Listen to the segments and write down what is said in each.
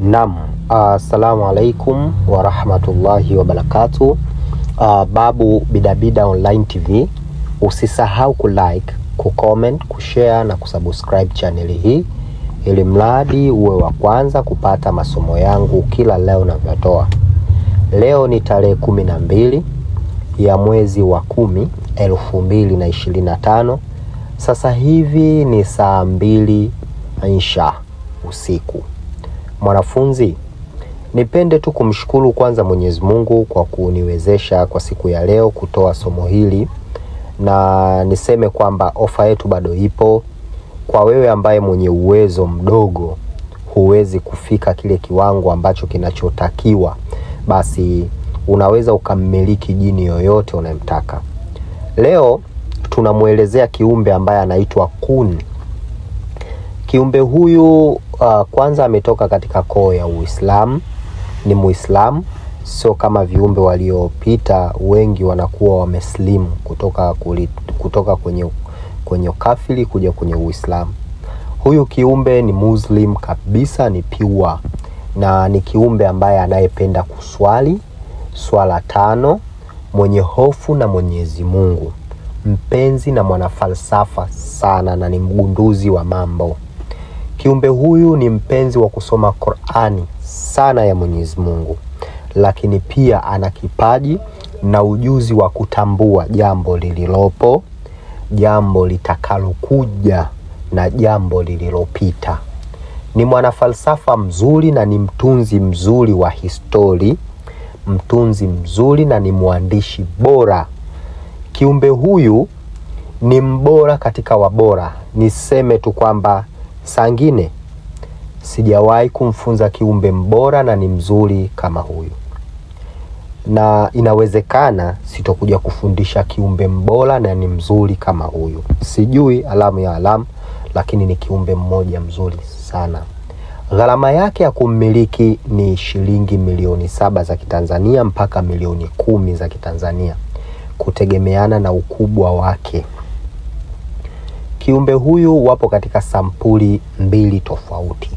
Naam, assalamu alaikum wa rahmatullahi wa barakatuh. Babu Bidabida Online TV. Usisahau kulike, kucomment, kushare na kusubscribe channel hii ili mradi uwe wa kwanza kupata masomo yangu kila leo ninavyotoa. Leo ni tarehe 12 ya mwezi wa 10 2025. Sasa hivi ni saa 2 insha usiku. Mwanafunzi, nipende tu kumshukuru kwanza Mwenyezi Mungu kwa kuniwezesha kwa siku ya leo kutoa somo hili, na niseme kwamba ofa yetu bado ipo. Kwa wewe ambaye mwenye uwezo mdogo, huwezi kufika kile kiwango ambacho kinachotakiwa, basi unaweza ukamiliki jini yoyote unayemtaka. Leo tunamuelezea kiumbe ambaye anaitwa Kun. Kiumbe huyu kwanza ametoka katika koo ya Uislamu, ni Muislamu, sio kama viumbe waliopita wengi wanakuwa wameslimu kutoka kwenye kafiri kuja kwenye Uislamu. Huyu kiumbe ni Muslim kabisa, ni pure, na ni kiumbe ambaye anayependa kuswali swala 5, mwenye hofu na Mwenyezi Mungu, mpenzi na mwanafalsafa sana, na ni mgunduzi wa mambo. Kiumbe huyu ni mpenzi wa kusoma Qur'ani sana ya Mwenyezi Mungu, lakini pia ana kipaji na ujuzi wa kutambua jambo lililopo, jambo litakalokuja na jambo lililopita. Ni mwanafalsafa mzuri na ni mtunzi mzuri wa histori, mtunzi mzuri na ni mwandishi bora. Kiumbe huyu ni mbora katika wabora. Niseme tu kwamba sangine sijawahi kumfunza kiumbe mbora na ni mzuri kama huyu, na inawezekana sitokuja kufundisha kiumbe mbora na ni mzuri kama huyu. Sijui alamu ya alamu, lakini ni kiumbe mmoja mzuri sana. Gharama yake ya kummiliki ni shilingi milioni 7 za Kitanzania mpaka milioni 10 za Kitanzania, kutegemeana na ukubwa wake. Kiumbe huyu wapo katika sampuli 2 tofauti.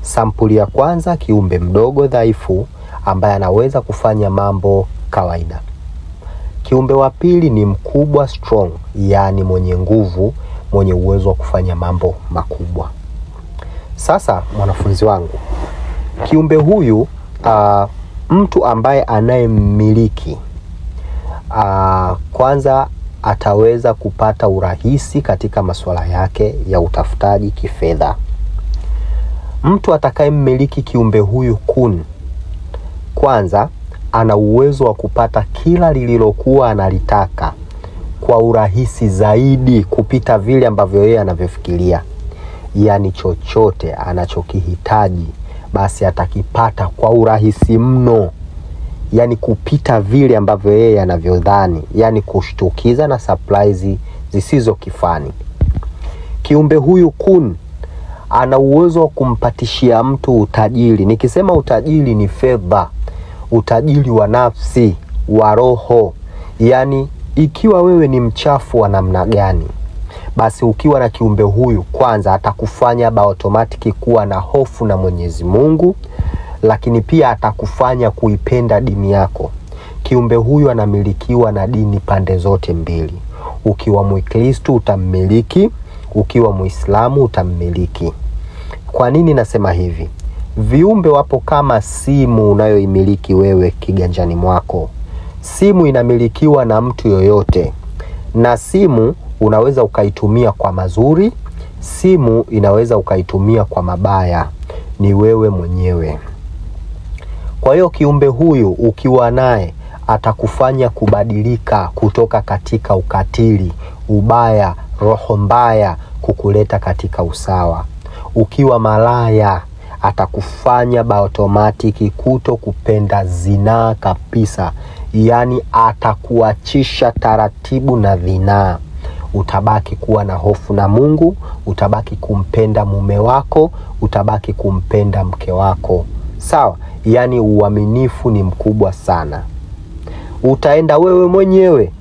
Sampuli ya kwanza, kiumbe mdogo dhaifu ambaye anaweza kufanya mambo kawaida. Kiumbe wa pili ni mkubwa strong, yani mwenye nguvu, mwenye uwezo wa kufanya mambo makubwa. Sasa mwanafunzi wangu, kiumbe huyu mtu ambaye anayemmiliki kwanza ataweza kupata urahisi katika masuala yake ya utafutaji kifedha. Mtu atakayemmiliki kiumbe huyu Kun, kwanza ana uwezo wa kupata kila lililokuwa analitaka kwa urahisi zaidi kupita vile ambavyo yeye anavyofikiria. Yani chochote anachokihitaji basi atakipata kwa urahisi mno, yani kupita vile ambavyo yeye anavyodhani, yani kushtukiza na surprise zisizo kifani. Kiumbe huyu Kun ana uwezo wa kumpatishia mtu utajiri. Nikisema utajiri ni fedha, utajiri wa nafsi, wa roho. Yani ikiwa wewe ni mchafu wa namna gani, basi ukiwa na kiumbe huyu, kwanza atakufanya automatic kuwa na hofu na Mwenyezi Mungu, lakini pia atakufanya kuipenda dini yako. Kiumbe huyu anamilikiwa na dini pande zote mbili. Ukiwa Mkristo utammiliki, ukiwa Muislamu utammiliki. Kwa nini nasema hivi? Viumbe wapo kama simu unayoimiliki wewe kiganjani mwako. Simu inamilikiwa na mtu yoyote, na simu unaweza ukaitumia kwa mazuri, simu inaweza ukaitumia kwa mabaya, ni wewe mwenyewe. Kwa hiyo kiumbe huyu ukiwa naye atakufanya kubadilika kutoka katika ukatili, ubaya, roho mbaya, kukuleta katika usawa. Ukiwa malaya atakufanya automatic kuto kupenda zinaa kabisa, yani atakuachisha taratibu na zinaa. Utabaki kuwa na hofu na Mungu, utabaki kumpenda mume wako, utabaki kumpenda mke wako. Sawa? Yani uaminifu ni mkubwa sana. Utaenda wewe mwenyewe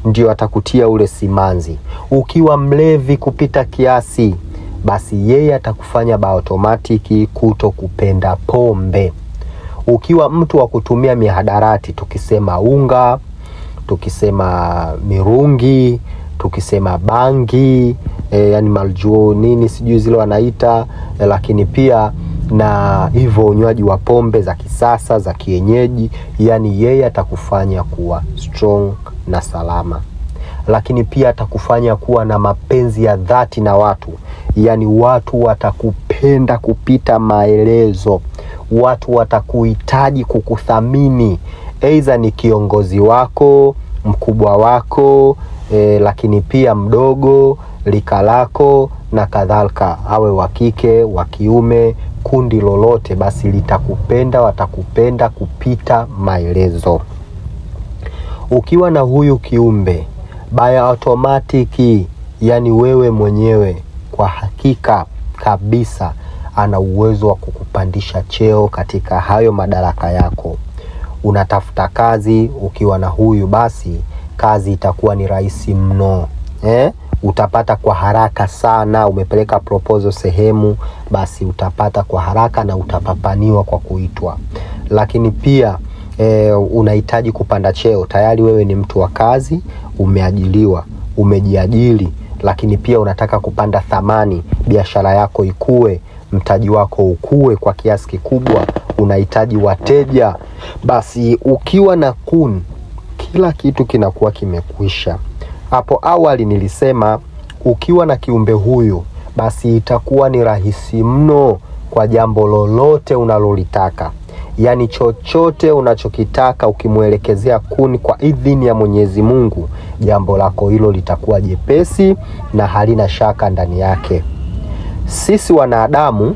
ndio atakutia ule simanzi. Ukiwa mlevi kupita kiasi, basi yeye atakufanya automatic kuto kupenda pombe. Ukiwa mtu wa kutumia mihadarati, tukisema unga, tukisema mirungi, tukisema bangi, yani maljuo nini sijui zile wanaita, lakini pia na hivyo unywaji wa pombe za kisasa za kienyeji, yani yeye atakufanya kuwa strong na salama. Lakini pia atakufanya kuwa na mapenzi ya dhati na watu, yani watu watakupenda kupita maelezo, watu watakuhitaji kukuthamini, aidha ni kiongozi wako, mkubwa wako, lakini pia mdogo, lika lako na kadhalika, awe wa kike, wa kiume, kundi lolote, basi litakupenda, watakupenda kupita maelezo. Ukiwa na huyu kiumbe by automatic, yani wewe mwenyewe kwa hakika kabisa ana uwezo wa kukupandisha cheo katika hayo madaraka yako. Unatafuta kazi, ukiwa na huyu basi kazi itakuwa ni rahisi mno. Utapata kwa haraka sana. Umepeleka proposal sehemu, basi utapata kwa haraka na utapapaniwa kwa kuitwa. Lakini pia unahitaji kupanda cheo, tayari wewe ni mtu wa kazi, umeajiliwa, umejiajiri, lakini pia unataka kupanda thamani, biashara yako ikue, mtaji wako ukue kwa kiasi kikubwa, unahitaji wateja, basi ukiwa na kun, kila kitu kinakuwa kimekwisha. Hapo awali nilisema ukiwa na kiumbe huyu basi itakuwa ni rahisi mno kwa jambo lolote unalolitaka. Yani chochote unachokitaka ukimuelekezea kuni kwa idhini ya Mwenyezi Mungu, jambo lako hilo litakuwa jepesi na halina shaka ndani yake. Sisi wanadamu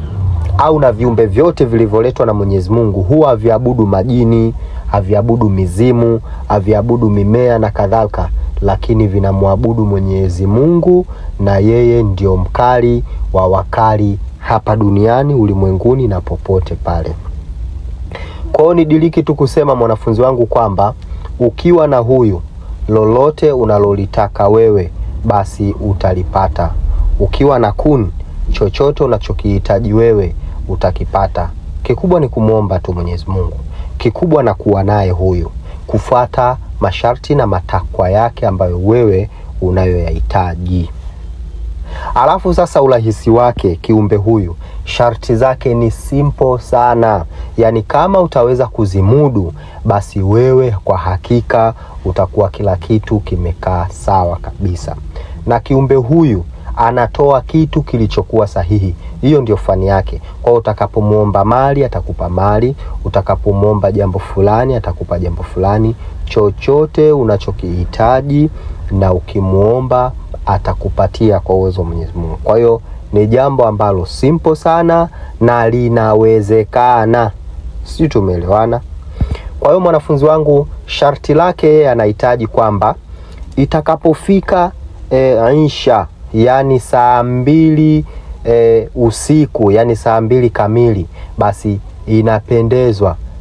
au na viumbe vyote vilivyoletwa na Mwenyezi Mungu huwa haviabudu majini, haviabudu mizimu, haviabudu mimea na kadhalika, lakini vinamwabudu Mwenyezi Mungu, na yeye ndio mkali wa wakali hapa duniani, ulimwenguni na popote pale. Kwa hiyo nidiriki tu kusema mwanafunzi wangu kwamba ukiwa na huyu, lolote unalolitaka wewe basi utalipata. Ukiwa na kun, chochote unachokihitaji wewe utakipata. Kikubwa ni kumuomba tu Mwenyezi Mungu. Kikubwa na kuwa naye huyu, kufuata masharti na matakwa yake ambayo wewe unayoyahitaji. Alafu sasa urahisi wake kiumbe huyu, sharti zake ni simple sana. Yani kama utaweza kuzimudu, basi wewe kwa hakika utakuwa kila kitu kimekaa sawa kabisa. Na kiumbe huyu anatoa kitu kilichokuwa sahihi. Hiyo ndio fani yake. Kwa utakapomuomba mali atakupa mali, utakapomuomba jambo fulani atakupa jambo fulani, chochote unachokihitaji na ukimuomba atakupatia kwa uwezo wa Mwenyezi Mungu. Kwa hiyo ni jambo ambalo simple sana na linawezekana. Sisi tumeelewana? Kwa hiyo mwanafunzi wangu, sharti lake anahitaji kwamba itakapofika insha, yani saa 2 usiku, yani saa 2 kamili, basi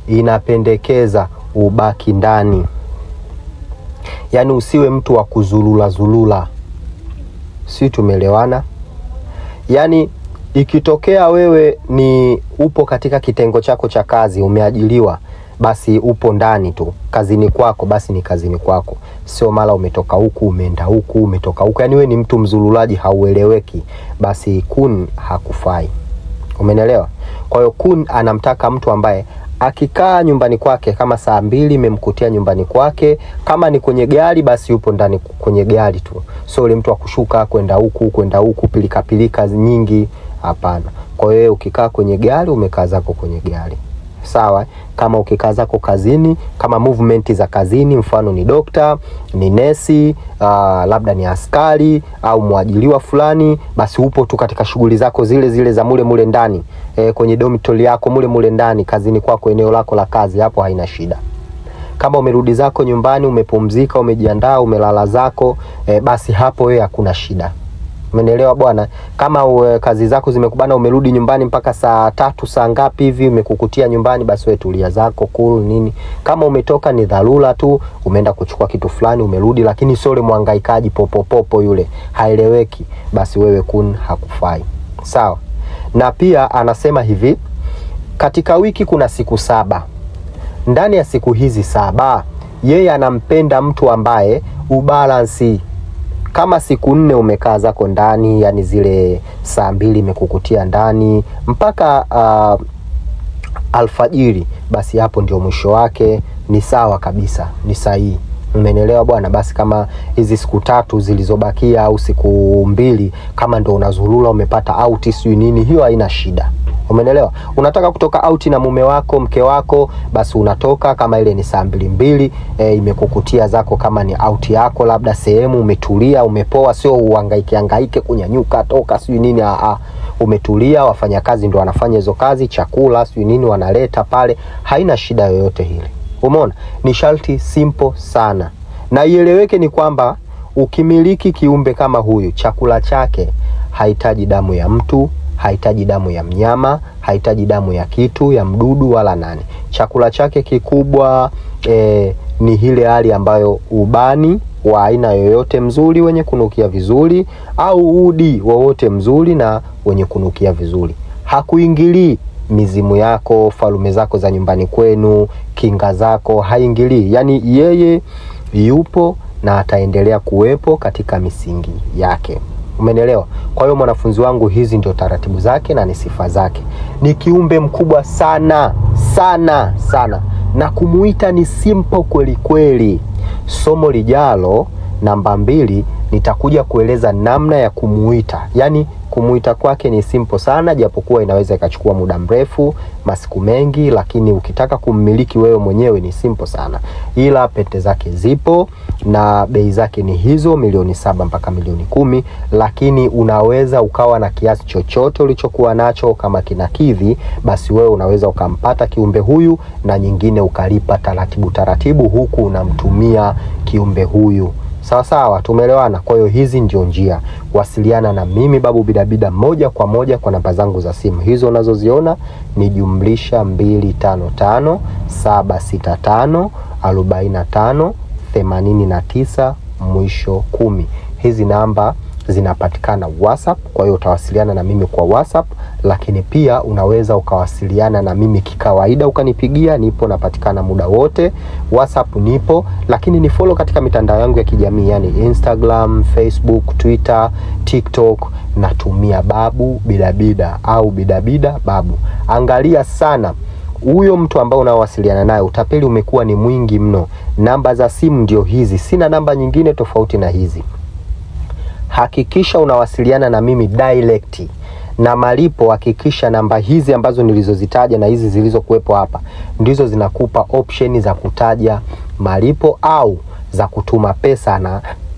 inapendekeza ubaki ndani. Yani usiwe mtu wa kuzulula zulula. Sisi tumeelewana? Yani ikitokea wewe ni upo katika kitengo chako cha kazi, umeajiliwa, basi upo ndani tu. Kazini kwako basi ni kazini kwako. Sio mara umetoka huku, umeenda huku, umetoka huku. Yani wewe ni mtu mzululaji, haueleweki, basi kun hakufai. Umenielewa? Kwa hiyo kun anamtaka mtu ambaye akikaa nyumbani kwake, kama saa 2 imemkutia nyumbani kwake, kama ni kwenye gari basi yupo ndani kwenye gari tu. Sio yule mtu wa kushuka kwenda huku pilika pilika nyingi, hapana. Kwa hiyo ukikaa kwenye gari, umekaa zako kwenye gari. Sawa? Kama ukikaa zako kazini, kama movement za kazini, mfano ni dokta, ni nesi, labda ni askari au muajiliwa fulani, basi upo tu katika shughuli zako zile za mule ndani, kwenye dormitory yako mule ndani, kazini kwako, eneo lako la kazi, hapo haina shida. Kama umerudi zako nyumbani, umepumzika, umejiandaa, umelala zako, basi hapo wewe hakuna shida. Umeelewa bwana? Kama kazi zako zimekubana, umerudi nyumbani mpaka saa 3 saa ngapi hivi umekukutia nyumbani, basi wewe tulia zako cool nini. Kama umetoka ni dharura tu, umeenda kuchukua kitu fulani, umerudi, lakini sio yule mwangaikaji popo yule, haeleweki, basi wewe kun hakufai. Sawa. Na pia anasema hivi, katika wiki kuna siku 7. Ndani ya siku hizi 7 yeye anampenda mtu ambaye ubalansi. Kama siku 4 umekaa zako ndani, yani zile saa 2 imekukutia ndani mpaka alfajiri, basi hapo ndio mwisho wake, ni sawa kabisa, ni sahihi. Umeelewa bwana? Basi kama hizi siku 3 zilizobakia au siku 2 kama ndo unazulula umepata out sio nini, hiyo haina shida. Umeelewa? Unataka kutoka out na mume wako, mke wako, basi unatoka kama ile ni saa 2 imekukutia zako, kama ni out yako labda sehemu umetulia, umepoa, sio uhangaike kunyanyuka toka sio nini, umetulia, wafanyakazi ndo wanafanya hizo kazi, chakula sio nini wanaleta pale, haina shida yoyote hili. Umeona? Ni sharti simple sana. Na ieleweke ni kwamba ukimiliki kiumbe kama huyu, chakula chake hahitaji damu ya mtu, hahitaji damu ya mnyama, hahitaji damu ya kitu, ya mdudu wala nani. Chakula chake kikubwa ni ile hali ambayo ubani wa aina yoyote mzuri wenye kunukia vizuri, au udi wowote mzuri na wenye kunukia vizuri. Hakuingilii mizimu yako, falume zako za nyumbani kwenu, kinga zako, haingilii. Yani yeye yupo na ataendelea kuwepo katika misingi yake. Umeelewa? Kwa hiyo mwanafunzi wangu, hizi ndio taratibu zake na ni sifa zake. Ni kiumbe mkubwa sana sana sana, na kumuita ni simple kweli kweli. Somo lijalo namba 2 nitakuja kueleza namna ya kumuita. Yani kumuita kwake ni simple sana, japokuwa inaweza ikachukua muda mrefu, masiku mengi, lakini ukitaka kummiliki wewe mwenyewe ni simple sana. Ila pete zake zipo na bei zake ni hizo milioni 7 mpaka milioni 10, lakini unaweza ukawa na kiasi chochote ulichokuwa nacho, kama kinakidhi basi wewe unaweza ukampata kiumbe huyu na nyingine ukalipa taratibu huku unamtumia kiumbe huyu. Sawa sawa, tumeelewana? Kwa hiyo hizi ndio njia. Wasiliana na mimi Babu Bidabida moja kwa moja kwa namba zangu za simu. Hizo unazoziona ni +255 765 45 89 mwisho 10. Hizi namba zinapatikana WhatsApp, kwa hiyo utawasiliana na mimi kwa WhatsApp, lakini pia unaweza ukawasiliana na mimi kikawaida ukanipigia, nipo napatikana muda wote. WhatsApp nipo, lakini ni follow katika mitandao yangu ya kijamii, yani Instagram, Facebook, Twitter, TikTok, natumia Babu Bidabida au Bidabida Babu. Angalia sana huyo mtu ambao unawasiliana naye, utapeli umekuwa ni mwingi mno. Namba za simu ndio hizi, sina namba nyingine tofauti na hizi. Hakikisha unawasiliana na mimi direct. Na malipo, hakikisha namba hizi ambazo nilizozitaja na hizi zilizokuwepo hapa ndizo zinakupa option za kutaja malipo au za kutuma pesa,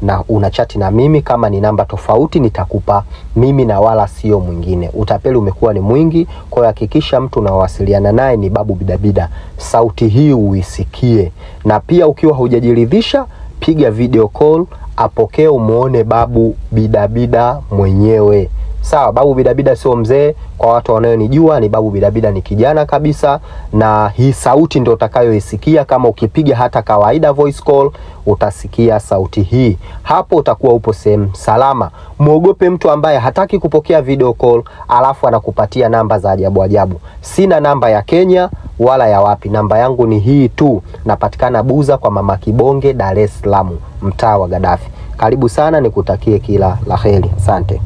na unachati na mimi. Kama ni namba tofauti nitakupa mimi na wala sio mwingine. Utapeli umekuwa ni mwingi, kwa hiyo hakikisha mtu unawasiliana naye ni Babu Bidabida. Sauti hii uisikie, na pia ukiwa hujajiridhisha piga video call, apokee umuone Babu Bidabida mwenyewe. Sawa, Babu Bidabida sio mzee, kwa watu wanaonijua ni Babu Bidabida ni kijana kabisa, na hii sauti ndio utakayoisikia. Kama ukipiga hata kawaida voice call utasikia sauti hii. Hapo utakuwa upo sehemu salama. Muogope mtu ambaye hataki kupokea video call alafu anakupatia namba za ajabu ajabu. Sina namba ya Kenya wala ya wapi, namba yangu ni hii tu. Napatikana Buza kwa Mama Kibonge, Dar es Salaam, mtaa wa Gaddafi. Karibu sana, nikutakie kila laheri. Asante.